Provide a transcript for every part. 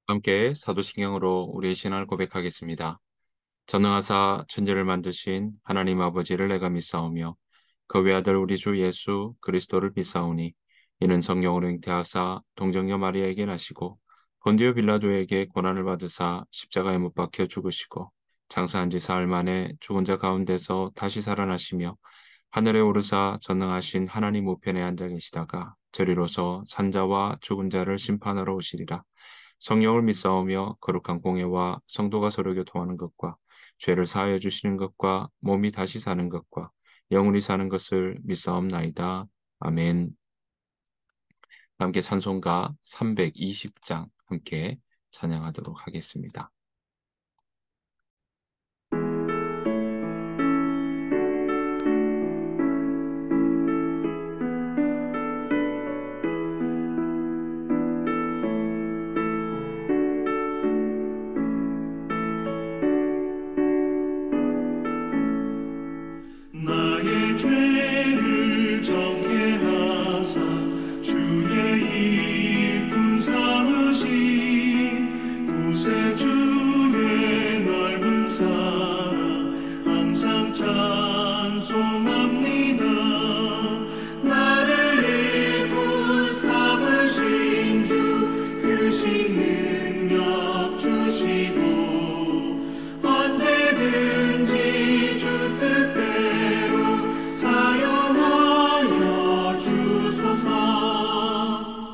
함께 사도신경으로 우리의 신앙을 고백하겠습니다. 전능하사 천지를 만드신 하나님 아버지를 내가 믿사오며 그 외아들 우리 주 예수 그리스도를 믿사오니 이는 성령으로 잉태하사 동정녀 마리아에게 나시고 본디오 빌라도에게 고난을 받으사 십자가에 못 박혀 죽으시고 장사한 지 사흘 만에 죽은 자 가운데서 다시 살아나시며 하늘에 오르사 전능하신 하나님 우편에 앉아 계시다가 저리로서 산자와 죽은 자를 심판하러 오시리라. 성령을 믿사오며 거룩한 공예와 성도가 서로 교통하는 것과 죄를 사하여 주시는 것과 몸이 다시 사는 것과 영원히 사는 것을 믿사옵나이다. 아멘. 함께 찬송가 320장 함께 찬양하도록 하겠습니다. 나의 죄를 정케 하사 주의 일꾼 삼으신 구세주의 넓은 사랑 항상 찬송합니다. 나를 일꾼 삼으신 주 크신 능력 주시고 언제든지 주 뜻대로 사용하여 주소서.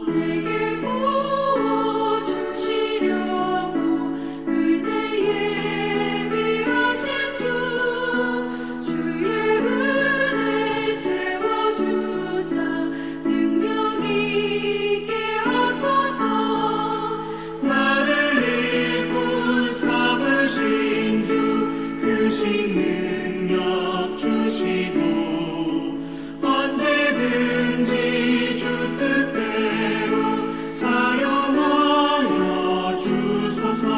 내게 부어주시려고 은혜에 예비하신 주 주의 은혜 채워주사 능력 있게 하소서. 나를 일꾼 삼으신 주 크신 능력 주시고 언제든지 주 뜻대로 사용하여 주소서.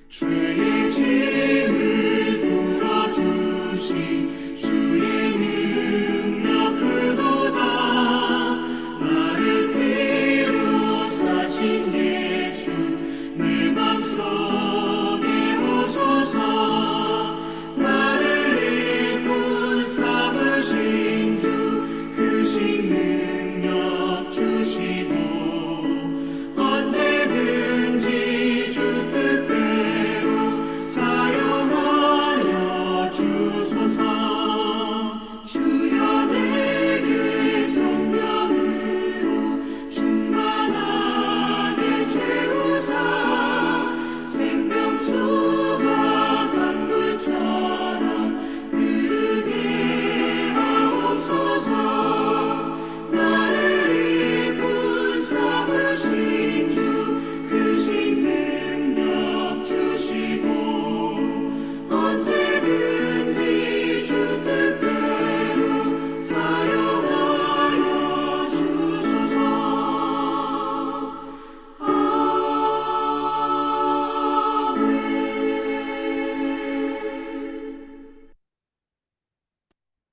죄의 짐을 풀어주신 주의 능력 크도다. 나를 피로 사신 예수 내 맘속에 오소서. 나를 일꾼 삼으신 주 크신 능력 주시고 언제든지 주 뜻대로 사용하여 주소서. 주여 내게 성령으로 충만하게 채우사 생명수가 강물처럼 흐르게 하옵소서. 나를 일꾼 삼으신 주 크신 능력 주시고 언제든지 주 뜻대로 사용하여 주소서.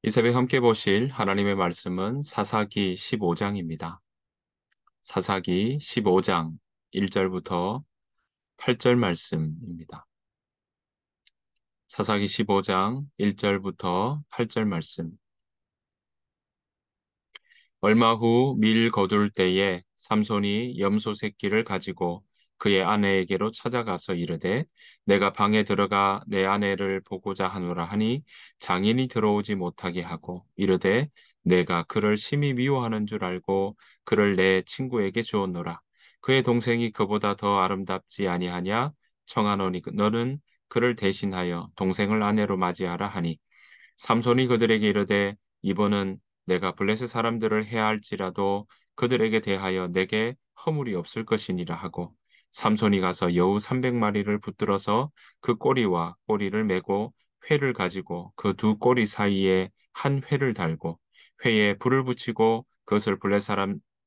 이 새벽 함께 보실 하나님의 말씀은 사사기 15장입니다. 사사기 15장 1절부터 8절 말씀입니다. 사사기 15장 1절부터 8절 말씀. 얼마 후 밀 거둘 때에 삼손이 염소 새끼를 가지고 그의 아내에게로 찾아가서 이르되 내가 방에 들어가 내 아내를 보고자 하노라 하니 장인이 들어오지 못하게 하고 이르되 내가 그를 심히 미워하는 줄 알고 그를 내 친구에게 주었노라. 그의 동생이 그보다 더 아름답지 아니하냐? 청하노니 너는 그를 대신하여 동생을 아내로 맞이하라 하니 삼손이 그들에게 이르되 이번은 내가 블레셋 사람들을 해할지라도 그들에게 대하여 내게 허물이 없을 것이니라 하고 삼손이 가서 여우 300마리를 붙들어서 그 꼬리와 꼬리를 메고 회를 가지고 그 두 꼬리 사이에 한 회를 달고 회에 불을 붙이고 그것을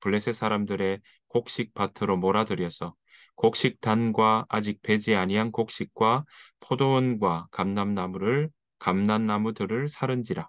블레셋 사람들의 곡식 밭으로 몰아들여서 곡식단과 아직 배지 아니한 곡식과 포도원과 감람나무들을 사른지라.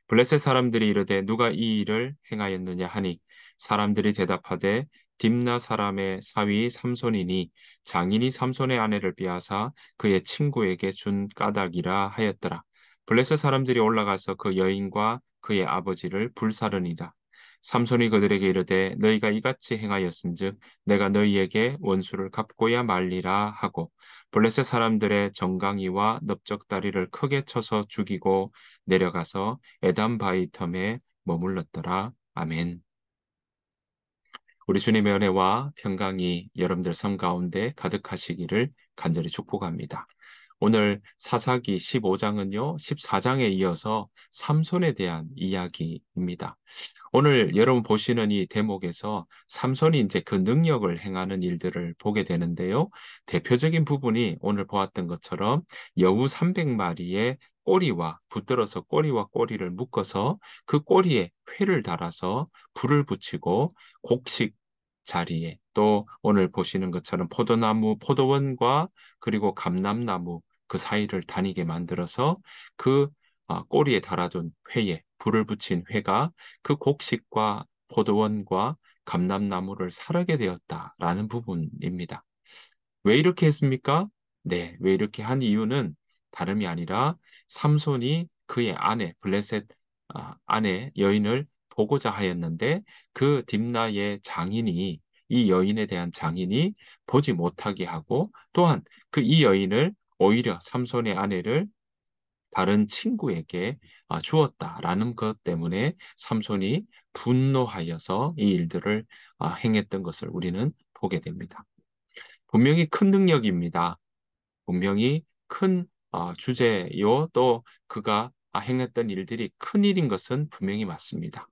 블레셋 사람들이 이르되 누가 이 일을 행하였느냐 하니 사람들이 대답하되 딥나 사람의 사위 삼손이니 장인이 삼손의 아내를 빼앗아 그의 친구에게 준 까닭이라 하였더라. 블레셋 사람들이 올라가서 그 여인과 그의 아버지를 불사르니라. 삼손이 그들에게 이르되 너희가 이같이 행하였은즉 내가 너희에게 원수를 갚고야 말리라 하고 블레셋 사람들의 정강이와 넓적다리를 크게 쳐서 죽이고 내려가서 에담 바이텀에 머물렀더라. 아멘. 우리 주님의 은혜와 평강이 여러분들 삶 가운데 가득하시기를 간절히 축복합니다. 오늘 사사기 15장은요, 14장에 이어서 삼손에 대한 이야기입니다. 오늘 여러분 보시는 이 대목에서 삼손이 이제 그 능력을 행하는 일들을 보게 되는데요. 대표적인 부분이 오늘 보았던 것처럼 여우 300마리의 꼬리와 붙들어서 꼬리와 꼬리를 묶어서 그 꼬리에 회를 달아서 불을 붙이고 곡식 자리에 또 오늘 보시는 것처럼 포도나무, 포도원과 그리고 감람나무 그 사이를 다니게 만들어서 그 꼬리에 달아둔 회에 불을 붙인 회가 그 곡식과 포도원과 감람나무를 사르게 되었다라는 부분입니다. 왜 이렇게 했습니까? 네, 왜 이렇게 한 이유는 다름이 아니라 삼손이 그의 아내, 블레셋 아내 여인을 보고자 하였는데 그 딥나의 장인이 이 여인에 대한 장인이 보지 못하게 하고 또한 그 이 여인을 오히려 삼손의 아내를 다른 친구에게 주었다라는 것 때문에 삼손이 분노하여서 이 일들을 행했던 것을 우리는 보게 됩니다. 분명히 큰 능력입니다. 분명히 큰 주제요, 또 그가 행했던 일들이 큰 일인 것은 분명히 맞습니다.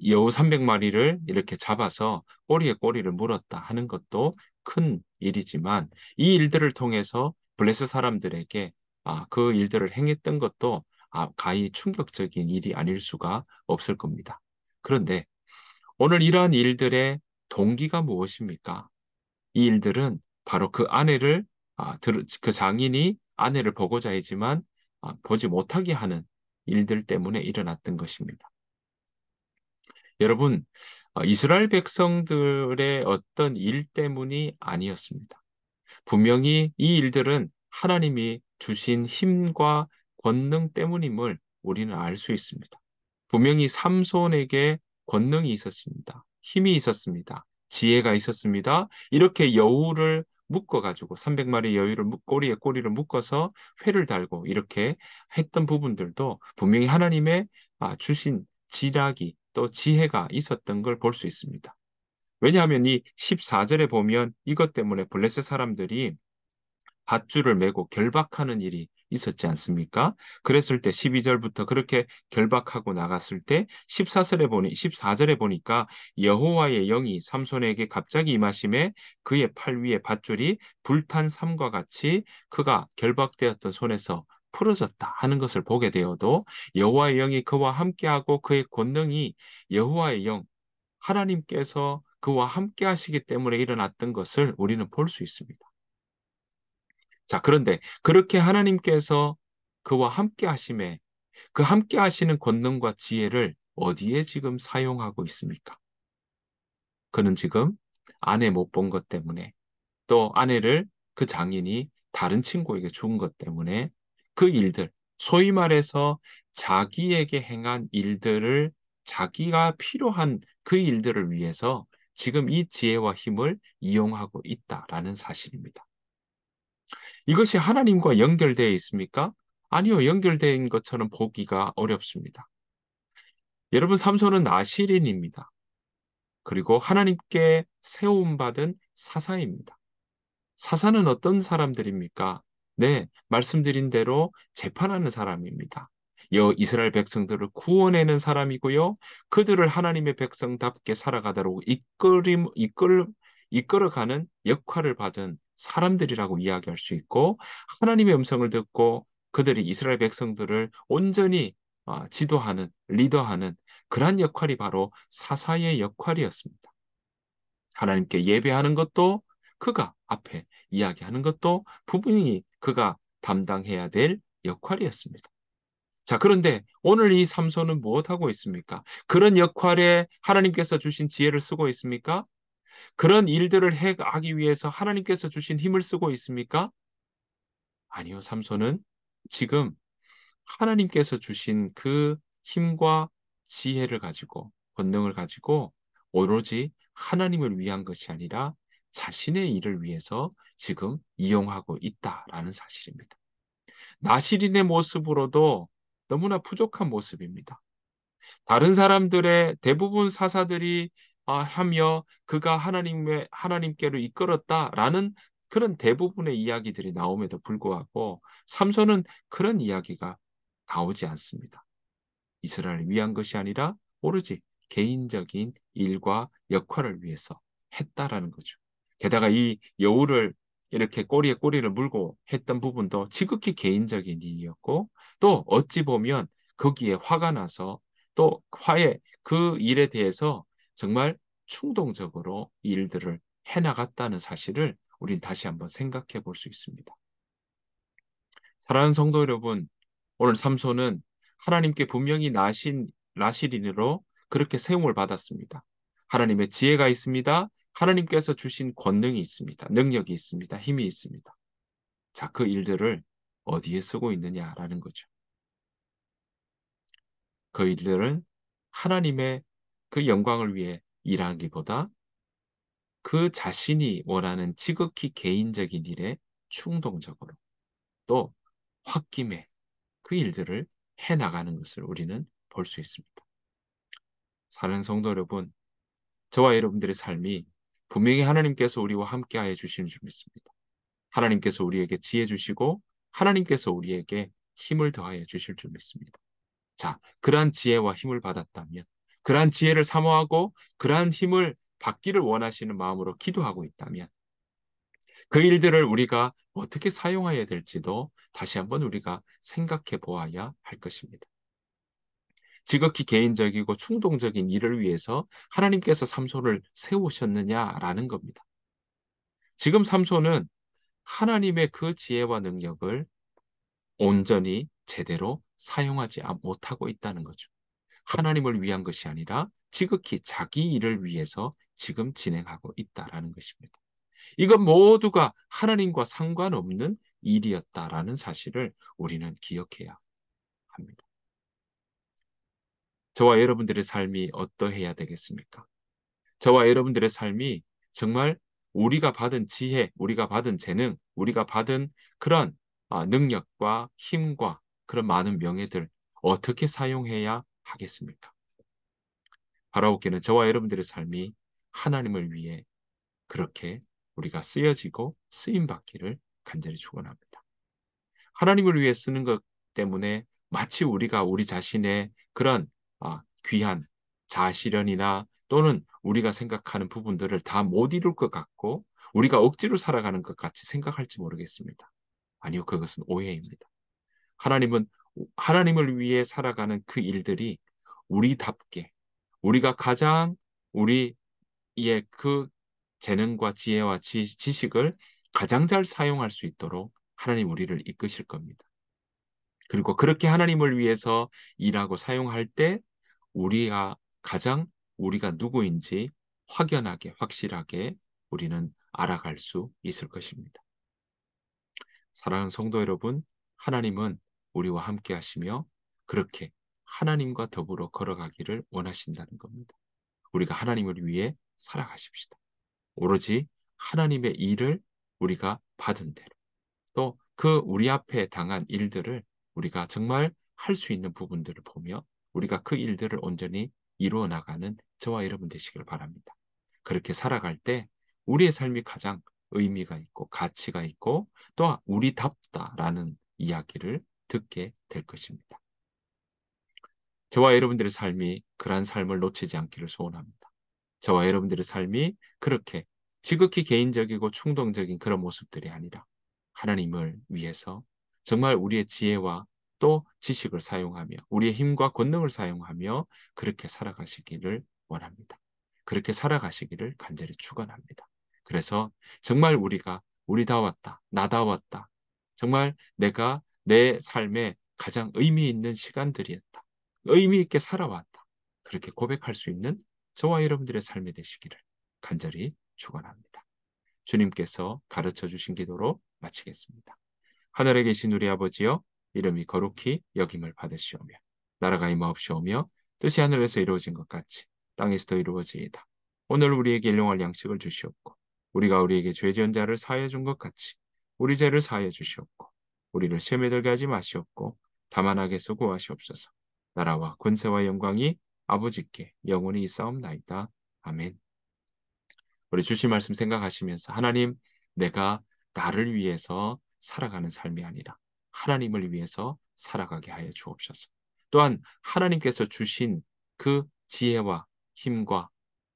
여우 300마리를 이렇게 잡아서 꼬리에 꼬리를 물었다 하는 것도 큰 일이지만 이 일들을 통해서 블레셋 사람들에게 그 일들을 행했던 것도 가히 충격적인 일이 아닐 수가 없을 겁니다. 그런데 오늘 이러한 일들의 동기가 무엇입니까? 이 일들은 바로 그 아내를 그 장인이 아내를 보고자 했지만 보지 못하게 하는 일들 때문에 일어났던 것입니다. 여러분, 이스라엘 백성들의 어떤 일 때문이 아니었습니다. 분명히 이 일들은 하나님이 주신 힘과 권능 때문임을 우리는 알 수 있습니다. 분명히 삼손에게 권능이 있었습니다. 힘이 있었습니다. 지혜가 있었습니다. 이렇게 여우를 묶어가지고 300마리 여우를 꼬리에 꼬리를 묶어서 회를 달고 이렇게 했던 부분들도 분명히 하나님의 주신 지략이 또 지혜가 있었던 걸 볼 수 있습니다. 왜냐하면 이 14절에 보면 이것 때문에 블레셋 사람들이 밧줄을 메고 결박하는 일이 있었지 않습니까? 그랬을 때 12절부터 그렇게 결박하고 나갔을 때 14절에 보니까 여호와의 영이 삼손에게 갑자기 임하심에 그의 팔 위에 밧줄이 불탄 삼과 같이 그가 결박되었던 손에서 풀어졌다 하는 것을 보게 되어도 여호와의 영이 그와 함께하고 그의 권능이 여호와의 영, 하나님께서 그와 함께 하시기 때문에 일어났던 것을 우리는 볼 수 있습니다. 자, 그런데 그렇게 하나님께서 그와 함께 하심에 그 함께 하시는 권능과 지혜를 어디에 지금 사용하고 있습니까? 그는 지금 아내 못 본 것 때문에 또 아내를 그 장인이 다른 친구에게 준 것 때문에 그 일들, 소위 말해서 자기에게 행한 일들을 자기가 필요한 그 일들을 위해서 지금 이 지혜와 힘을 이용하고 있다라는 사실입니다. 이것이 하나님과 연결되어 있습니까? 아니요, 연결된 것처럼 보기가 어렵습니다. 여러분, 삼손은 나실인입니다. 그리고 하나님께 세움받은 사사입니다. 사사는 어떤 사람들입니까? 네, 말씀드린 대로 재판하는 사람입니다. 이스라엘 백성들을 구원하는 사람이고요. 그들을 하나님의 백성답게 살아가도록 이끌어가는 역할을 받은 사람들이라고 이야기할 수 있고, 하나님의 음성을 듣고 그들이 이스라엘 백성들을 온전히 지도하는, 리더하는 그러한 역할이 바로 사사의 역할이었습니다. 하나님께 예배하는 것도 그가 앞에 이야기하는 것도 부분이 그가 담당해야 될 역할이었습니다. 자, 그런데 오늘 이 삼손은 무엇하고 있습니까? 그런 역할에 하나님께서 주신 지혜를 쓰고 있습니까? 그런 일들을 하기 위해서 하나님께서 주신 힘을 쓰고 있습니까? 아니요, 삼손은 지금 하나님께서 주신 그 힘과 지혜를 가지고, 권능을 가지고 오로지 하나님을 위한 것이 아니라 자신의 일을 위해서 지금 이용하고 있다라는 사실입니다. 나시린의 모습으로도 너무나 부족한 모습입니다. 다른 사람들의 대부분 사사들이 하며 그가 하나님께로 이끌었다라는 그런 대부분의 이야기들이 나옴에도 불구하고 삼손은 그런 이야기가 나오지 않습니다. 이스라엘을 위한 것이 아니라 오로지 개인적인 일과 역할을 위해서 했다라는 거죠. 게다가 이 여우를 이렇게 꼬리에 꼬리를 물고 했던 부분도 지극히 개인적인 일이었고 또 어찌 보면 거기에 화가 나서 또 화에 그 일에 대해서 정말 충동적으로 이 일들을 해나갔다는 사실을 우린 다시 한번 생각해 볼 수 있습니다. 사랑하는 성도 여러분, 오늘 삼손은 하나님께 분명히 나시린으로 그렇게 세움을 받았습니다. 하나님의 지혜가 있습니다. 하나님께서 주신 권능이 있습니다. 능력이 있습니다. 힘이 있습니다. 자, 그 일들을 어디에 쓰고 있느냐라는 거죠. 그 일들은 하나님의 그 영광을 위해 일하기보다 그 자신이 원하는 지극히 개인적인 일에 충동적으로 또 홧김에 그 일들을 해나가는 것을 우리는 볼 수 있습니다. 사랑하는 성도 여러분, 저와 여러분들의 삶이 분명히 하나님께서 우리와 함께하여 주시는 줄 믿습니다. 하나님께서 우리에게 지혜 주시고 하나님께서 우리에게 힘을 더하여 주실 줄 믿습니다. 자, 그러한 지혜와 힘을 받았다면, 그러한 지혜를 사모하고 그러한 힘을 받기를 원하시는 마음으로 기도하고 있다면, 그 일들을 우리가 어떻게 사용해야 될지도 다시 한번 우리가 생각해 보아야 할 것입니다. 지극히 개인적이고 충동적인 일을 위해서 하나님께서 삼손을 세우셨느냐라는 겁니다. 지금 삼손은 하나님의 그 지혜와 능력을 온전히 제대로 사용하지 못하고 있다는 거죠. 하나님을 위한 것이 아니라 지극히 자기 일을 위해서 지금 진행하고 있다라는 것입니다. 이건 모두가 하나님과 상관없는 일이었다라는 사실을 우리는 기억해야 합니다. 저와 여러분들의 삶이 어떠해야 되겠습니까? 저와 여러분들의 삶이 정말 우리가 받은 지혜, 우리가 받은 재능, 우리가 받은 그런 능력과 힘과 그런 많은 명예들 어떻게 사용해야 하겠습니까? 바라옵기는 저와 여러분들의 삶이 하나님을 위해 그렇게 우리가 쓰여지고 쓰임받기를 간절히 축원합니다. 하나님을 위해 쓰는 것 때문에 마치 우리가 우리 자신의 그런 귀한 자아실현이나 또는 우리가 생각하는 부분들을 다 못 이룰 것 같고 우리가 억지로 살아가는 것 같이 생각할지 모르겠습니다. 아니요, 그것은 오해입니다. 하나님은 하나님을 위해 살아가는 그 일들이 우리답게 우리가 가장 우리의 그 재능과 지혜와 지식을 가장 잘 사용할 수 있도록 하나님 우리를 이끄실 겁니다. 그리고 그렇게 하나님을 위해서 일하고 사용할 때 우리가 가장 우리가 누구인지 확연하게 확실하게 우리는 알아갈 수 있을 것입니다. 사랑하는 성도 여러분, 하나님은 우리와 함께 하시며 그렇게 하나님과 더불어 걸어가기를 원하신다는 겁니다. 우리가 하나님을 위해 살아가십시다. 오로지 하나님의 일을 우리가 받은 대로 또 그 우리 앞에 당한 일들을 우리가 정말 할 수 있는 부분들을 보며 우리가 그 일들을 온전히 이루어 나가는 저와 여러분 되시길 바랍니다. 그렇게 살아갈 때 우리의 삶이 가장 의미가 있고 가치가 있고 또 우리답다라는 이야기를 듣게 될 것입니다. 저와 여러분들의 삶이 그러한 삶을 놓치지 않기를 소원합니다. 저와 여러분들의 삶이 그렇게 지극히 개인적이고 충동적인 그런 모습들이 아니라 하나님을 위해서 정말 우리의 지혜와 또 지식을 사용하며 우리의 힘과 권능을 사용하며 그렇게 살아가시기를 원합니다. 그렇게 살아가시기를 간절히 축원합니다. 그래서 정말 우리가 우리다웠다, 나다웠다. 정말 내가 내 삶에 가장 의미 있는 시간들이었다. 의미 있게 살아왔다. 그렇게 고백할 수 있는 저와 여러분들의 삶이 되시기를 간절히 축원합니다. 주님께서 가르쳐 주신 기도로 마치겠습니다. 하늘에 계신 우리 아버지여, 이름이 거룩히 여김을 받으시오며 나라가 임하옵시오며 뜻이 하늘에서 이루어진 것 같이 땅에서도 이루어지이다. 오늘 우리에게 일용할 양식을 주시옵고 우리가 우리에게 죄 지은 자를 사하여 준 것 같이 우리 죄를 사하여 주시옵고 우리를 시험에 들게 하지 마시옵고 다만 악에서 구하시옵소서. 나라와 권세와 영광이 아버지께 영원히 있사옵나이다. 아멘. 우리 주신 말씀 생각하시면서 하나님, 내가 나를 위해서 살아가는 삶이 아니라 하나님을 위해서 살아가게 하여 주옵소서. 또한 하나님께서 주신 그 지혜와 힘과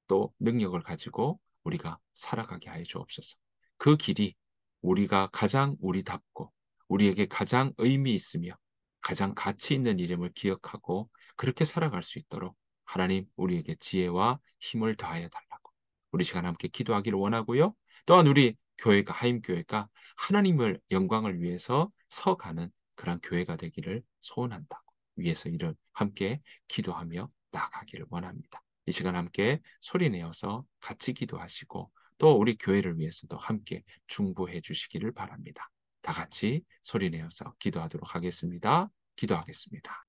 또 능력을 가지고 우리가 살아가게 하여 주옵소서. 그 길이 우리가 가장 우리답고 우리에게 가장 의미 있으며 가장 가치 있는 이름을 기억하고 그렇게 살아갈 수 있도록 하나님 우리에게 지혜와 힘을 더하여 달라고 우리 시간 함께 기도하기를 원하고요. 또한 우리 교회가 하임교회가 하나님을 영광을 위해서 서가는 그런 교회가 되기를 소원한다고 위해서 이를 함께 기도하며 나아가기를 원합니다. 이 시간 함께 소리내어서 같이 기도하시고 또 우리 교회를 위해서도 함께 중보해 주시기를 바랍니다. 다 같이 소리내어서 기도하도록 하겠습니다. 기도하겠습니다.